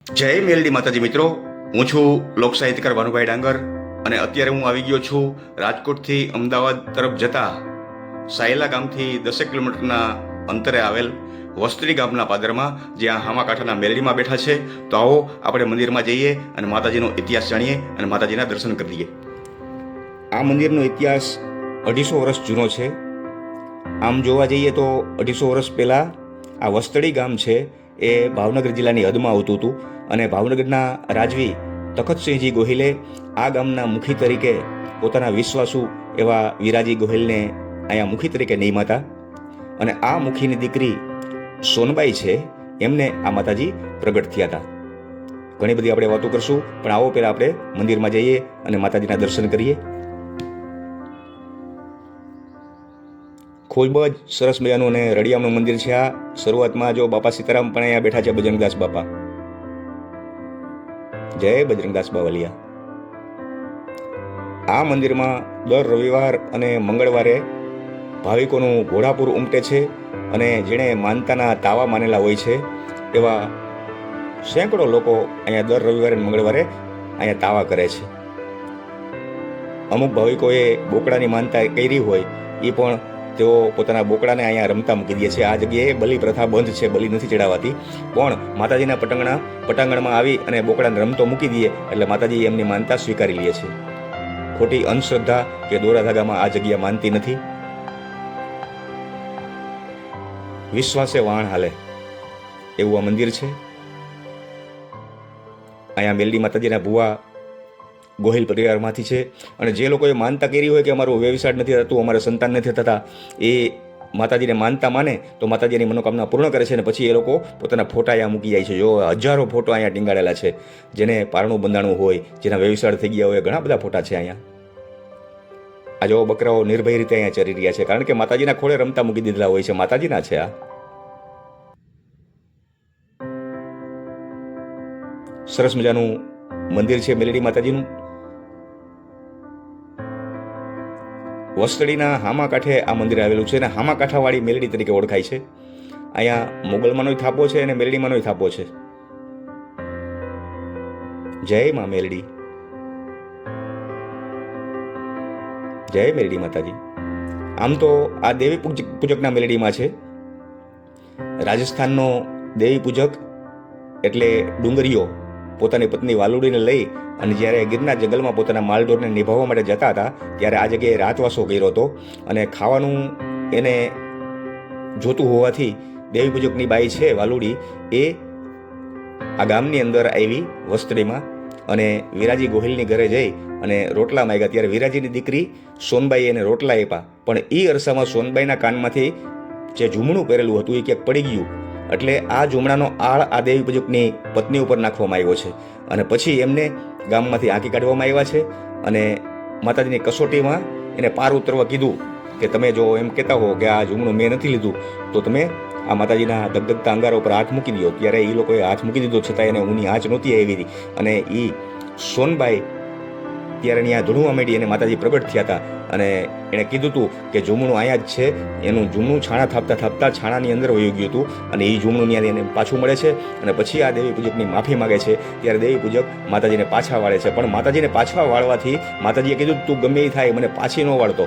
જય મેલડી માતાજી મિત્રો, હું છું લોક સાહિત્યકાર ભાનુભાઈ ડાંગર અને અત્યારે હું આવી ગયો છું રાજકોટથી અમદાવાદ તરફ જતા સાયલા ગામથી 10 કિલોમીટરના અંતરે આવેલ વસ્ત્રી ગામના પાદરમાં, જ્યાં હામાકાંઠાના મેલડીમાં બેઠા છે. તો આવો આપણે મંદિરમાં જઈએ અને માતાજીનો ઇતિહાસ જાણીએ અને માતાજીના દર્શન કરી લઈએ. આ મંદિરનો ઇતિહાસ 250 વર્ષ જૂનો છે. આમ જોવા જઈએ તો 250 વર્ષ પહેલાં આ વસ્તડી ગામ છે એ ભાવનગર જિલ્લાની હદમાં આવતું હતું અને ભાવનગરના રાજવી તખતસિંહજી ગોહિલે આ ગામના મુખી તરીકે પોતાના વિશ્વાસુ એવા વીરાજી ગોહિલને અહીંયા મુખી તરીકે નિયમાતા. અને આ મુખીની દીકરી સોનબાઈ છે, એમને આ માતાજી પ્રગટ થયા હતા. ઘણી બધી આપણે વાતો કરશું, પણ આવો પહેલાં આપણે મંદિરમાં જઈએ અને માતાજીના દર્શન કરીએ. ખૂબ જ સરસ મજાનું અને રળિયામણું મંદિર છે આ. શરૂઆતમાં જો બાપા સીતારામ પણ અહીંયા બેઠા છે, બજરંગદાસ બાપા. જય બજરંગદાસ બાવલિયા. આ મંદિરમાં દર રવિવાર અને મંગળવારે ભાવિકોનું ઘોડાપુર ઉમટે છે અને જેણે માનતાના તાવા માનેલા હોય છે એવા સેંકડો લોકો અહીંયા દર રવિવારે અને મંગળવારે અહીંયા તાવા કરે છે. અમુક ભાવિકોએ બોકડાની માનતા કરી હોય એ પણ તેઓ પોતાના બોકડાને અહીંયા રમતા મૂકી દે છે. આ જગ્યાએ બલિ પ્રથા બંધ છે, બલિ નથી ચડાવાતી, પણ માતાજીના પટાંગણમાં આવી અને બોકડાને રમતો મૂકી દઈએ એટલે માતાજી એમની માનતા સ્વીકારી લે છે. ખોટી અંધશ્રદ્ધા કે દોરા ધાગામાં આ જગ્યા માનતી નથી. વિશ્વાસે વાણ હાલે એવું આ મંદિર છે. અહીંયા મેલડી માતાજીના ભુવા ગોહિલ પરિવારમાંથી છે અને જે લોકોએ માનતા કરી હોય કે અમારું વ્યવસાય નથી થતું, અમારે સંતાન નથી થતા, એ માતાજીને માનતા માને તો માતાજીની મનોકામના પૂર્ણ કરે છે. અને પછી એ લોકો પોતાના ફોટા અહીંયા મૂકી જાય છે. જો હજારો ફોટો અહીંયા ટીંગાડેલા છે, જેને પારણું બંધાણું હોય, જેના વ્યવસાય થઈ ગયા હોય, ઘણા બધા ફોટા છે અહીંયા. આ જો બકરાઓ નિર્ભય રીતે અહીંયા ચરી રહ્યા છે, કારણ કે માતાજીના ખોળે રમતા મૂકી દીધેલા હોય છે. માતાજીના છે આ. સરસ મજાનું મંદિર છે મેલડી માતાજીનું. વસ્તડીના હામાકાંઠે આ મંદિર આવેલું છે અને હામાકાંઠાવાળી મેલડી તરીકે ઓળખાય છે. અહીંયા મોગલમાંનો થાપો છે અને મેલડીમાંનો થાપો છે. જય માં મેલડી. જય મેલડી માતાજી. આમ તો આ દેવી પૂજકના મેલડીમાં છે. રાજસ્થાનનો દેવી પૂજક એટલે ડુંગરીઓ પોતાની પત્ની વાલુડીને લઈ અને જ્યારે ગિરનાર જંગલમાં પોતાના માલઢોરને નિભાવવા માટે જતા હતા ત્યારે આ જગ્યાએ રાતવાસો કર્યો હતો. અને ખાવાનું એને જોતું હોવાથી દેવી પૂજકની બાઈ છે વાલુડી, એ આ ગામની અંદર આવી વસ્ત્રીમાં અને વિરાજી ગોહિલની ઘરે જઈ અને રોટલા માંગ્યા. ત્યારે વિરાજીની દીકરી સોનબાઈ એને રોટલા આપ્યા, પણ એ અરસામાં સોનબાઈના કાનમાંથી જે ઝૂમણું પહેરેલું હતું એ ક્યાંક પડી ગયું. એટલે આ ઝૂમણાનો આળ આ દેવી પૂજકની પત્ની ઉપર નાખવામાં આવ્યો છે અને પછી એમને ગામમાંથી આંકી કાઢવામાં આવ્યા છે. અને માતાજીની કસોટીમાં એને પાર ઉતરવા કીધું કે તમે જો એમ કહેતા હો કે આ ઝૂમણું મેં નથી લીધું તો તમે આ માતાજીના ધગધગતા અંગારા ઉપર હાથ મૂકી દો. ત્યારે એ લોકોએ હાથ મૂકી દીધો, છતાં એને ઊની આંચ નહોતી આવી હતી. અને એ સોનબાઈ ત્યારે ત્યાં ધૂણવા માંડી અને માતાજી પ્રગટ થયા હતા અને એણે કીધું હતું કે ઝૂમણું અહીંયા જ છે. એનું ઝૂમણું છાણા થાપતા થાપતા છાણાની અંદર વહી ગયું હતું અને એ ઝૂમણું ત્યાં એને પાછું મળે છે. અને પછી આ દેવી પૂજકની માફી માગે છે. ત્યારે દેવી પૂજક માતાજીને પાછા વાળે છે, પણ માતાજીને પાછા વાળવાથી માતાજીએ કીધું તું ગમે એ થાય મને પાછી ન વાળતો.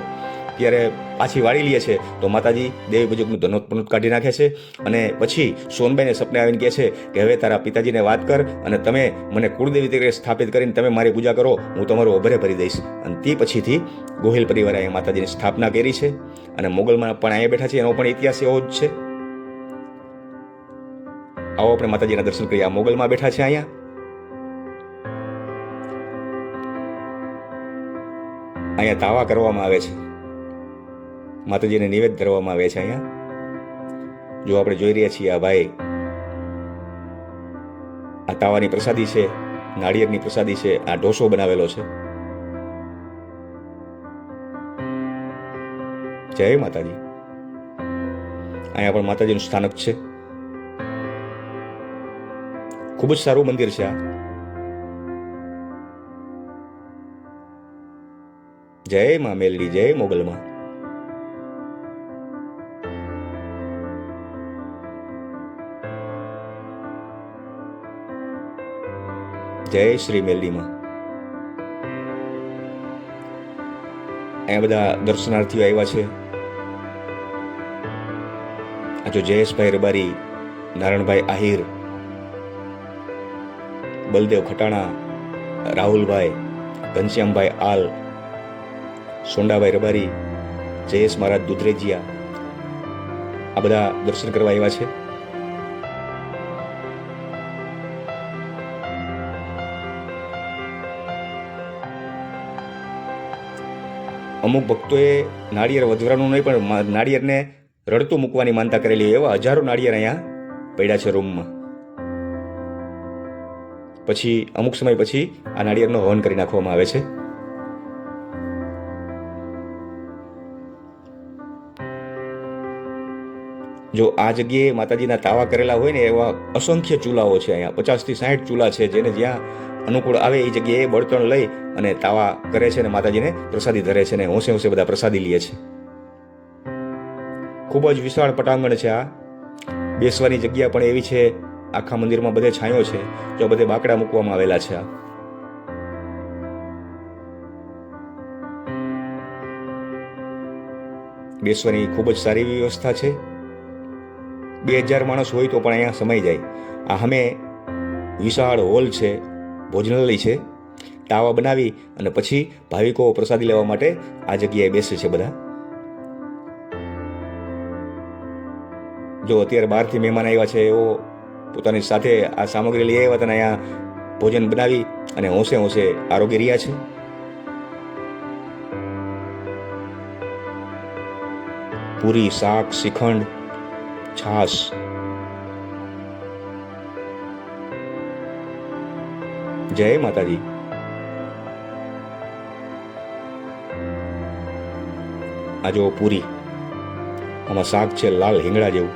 ત્યારે પાછી વાળી લે છે તો માતાજી દેવી પૂજકનું ધનોત્પન્ન કાઢી નાખે છે. અને પછી સોનબાઈને સપને આવીને કહે છે કે હવે તારા પિતાજીને વાત કર અને તમે મને કુળદેવી તરીકે સ્થાપિત કરીને તમે મારી પૂજા કરો, હું તમારું અભરે ભરી દઈશ. અને તે પછીથી ગોહિલ પરિવારે અહીંયા માતાજીની સ્થાપના કરી છે. અને મોગલમાં પણ અહીંયા બેઠા છે, એનો પણ ઇતિહાસ એવો જ છે. આવો આપણે માતાજીના દર્શન કરીએ. આ મોગલમાં બેઠા છે. અહીંયા અહીંયા તાવા કરવામાં આવે છે, માતાજીને નિવેદ ધરવામાં આવે છે. અહીંયા જો આપણે જોઈ રહ્યા છીએ આ ભાઈ, આ તાવાની પ્રસાદી છે, નાળિયેરની પ્રસાદી છે, આ ઢોસો બનાવેલો છે. જય માતાજી. અહીંયા પણ માતાજીનું સ્થાનક છે. ખૂબ જ સારું મંદિર છે આ. જય માં મેલડી, જય મોગલમાં. જય શ્રી મેલડીમાં. અહીંયા બધા દર્શનાર્થીઓ આવ્યા છે. આ જો જયેશભાઈ રબારી, નારણભાઈ આહિર, બલદેવ ખટાણા, રાહુલભાઈ, ઘનશ્યામભાઈ આલ, સોંડાભાઈ રબારી, જયેશ મહારાજ દુધરેજિયા, આ બધા દર્શન કરવા આવ્યા છે. અમુક ભક્તોએ નાળિયેર વધવાનું નહીં પણ નાળિયેરને રડતું મૂકવાની માનતા કરેલી, એવા હજારો નાળિયેર અહીંયા પડ્યા છે રૂમમાં. પછી અમુક સમય પછી આ નાળિયેરનો હવન કરી નાખવામાં આવે છે. જો આ જગ્યાએ માતાજીના તાવા કરેલા હોય ને એવા અસંખ્ય ચૂલાઓ છે અહીંયા. 50 થી 60 ચૂલા છે, જેને જ્યાં અનુકૂળ આવે એ જગ્યાએ બળતણ લઈ અને તાવા કરે છે ને માતાજીને પ્રસાદી ધરે છે ને હોંશે હોંશે બધા પ્રસાદી લે છે. ખૂબ જ વિશાળ પટાંગણ છે આ. બેસવાની જગ્યા પણ એવી છે. આખા મંદિરમાં બધે છાંયો છે. જો બધે બાકડા મૂકવામાં આવેલા છે. આ બેસવાની ખૂબ જ સારી વ્યવસ્થા છે. 2000 માણસ હોય તો પણ અહીંયા સમાઈ જાય. આ સામે વિશાળ હોલ છે, ભોજનાલય છે. તાવા બનાવી અને પછી ભાવિકો પ્રસાદી લેવા માટે આ જગ્યાએ બેસે છે બધા. જો અત્યારે બહારથી મહેમાન આવ્યા છે, એવો પોતાની સાથે આ સામગ્રી લઈ આવ્યા હતા, અહીંયા ભોજન બનાવી અને હોંશે હોંશે આરોગ્ય રહ્યા છે. પૂરી, શાક, શ્રીખંડ, છાશ, જય માતાજી. આ જો પૂરી, આમાં શાક છે લાલ હિંગડા જેવું.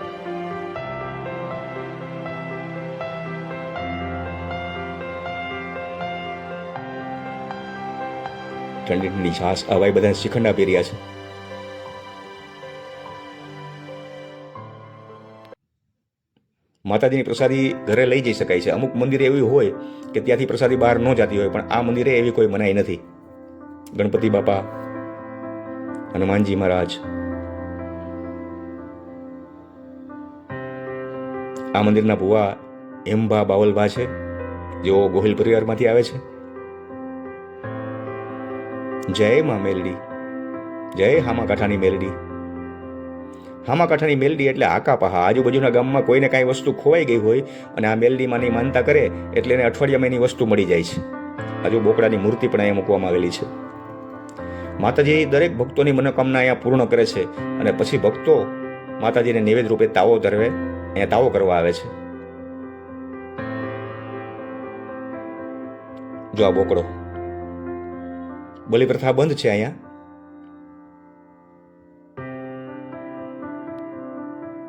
ઠંડી ઠંડી છાશ. આ ભાઈ બધા શ્રીખંડ આપી રહ્યા છે. માતાજીની પ્રસાદી ઘરે લઈ જઈ શકાય છે. અમુક મંદિરે એવી હોય કે ત્યાંથી પ્રસાદી બહાર ન જતી હોય, પણ આ મંદિરે એવી કોઈ મનાઈ નથી. ગણપતિ બાપા, હનુમાનજી મહારાજ, આ મંદિરના ભુવા હેમભા બાવલભા છે, જેઓ ગોહિલ પરિવારમાંથી આવે છે. જય મા મેલડી, જય હામાકાંઠાની મેલડી. હામાકાંઠાની મેલડી એટલે આકા પહા. આજુબાજુના ગામમાં કોઈને કાંઈ વસ્તુ ખોવાઈ ગઈ હોય અને આ મેલડીમાંની માનતા કરે એટલે એને અઠવાડિયામાં એની વસ્તુ મળી જાય છે. હજુ બોકડાની મૂર્તિ પણ અહીંયા મૂકવામાં આવેલી છે. માતાજી દરેક ભક્તોની મનોકામના અહીંયા પૂર્ણ કરે છે અને પછી ભક્તો માતાજીને નૈવેદ્ય રૂપે તાવો ધરવે અહીંયા તાવો કરવા આવે છે. જો આ બોકડો. બલિ પ્રથા બંધ છે અહીંયા,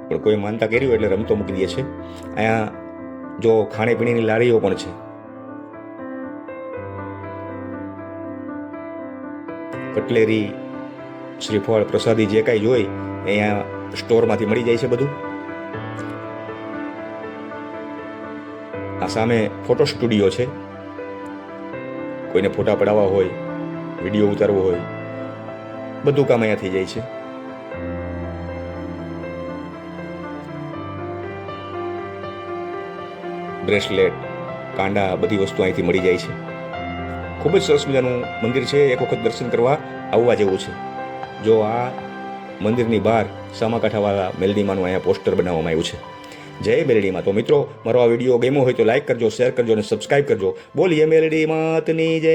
પણ કોઈ માનતા કરી હોય એટલે રમતો મૂકી દે છે. અહીંયા જો ખાણીપીણીની લારીઓ પણ છે. કટલેરી, શ્રીફળ, પ્રસાદી જે કાંઈ જોઈ અહીંયા સ્ટોરમાંથી મળી જાય છે બધું. આ સામે ફોટો સ્ટુડિયો છે. કોઈને ફોટા પડાવવા હોય, વિડીયો ઉતારવો હોય, બધું કામ અહીંયા થઈ જાય છે. બ્રેસલેટ, કાંડા, બધી વસ્તુ અહીંથી મળી જાય છે. ખૂબ જ સરસ મજાનું મંદિર છે. એક વખત દર્શન કરવા આવવા જેવું છે. જો આ મંદિરની બહાર સામાકાંઠાવાળા મેલડીમાંનું અહીંયા પોસ્ટર બનાવવામાં આવ્યું છે. જય મેલડીમાં. તો મિત્રો, મારો આ વિડીયો ગમ્યો હોય તો લાઈક કરજો, શેર કરજો અને સબસ્ક્રાઈબ કરજો. બોલીએ મેલડી માતની જય.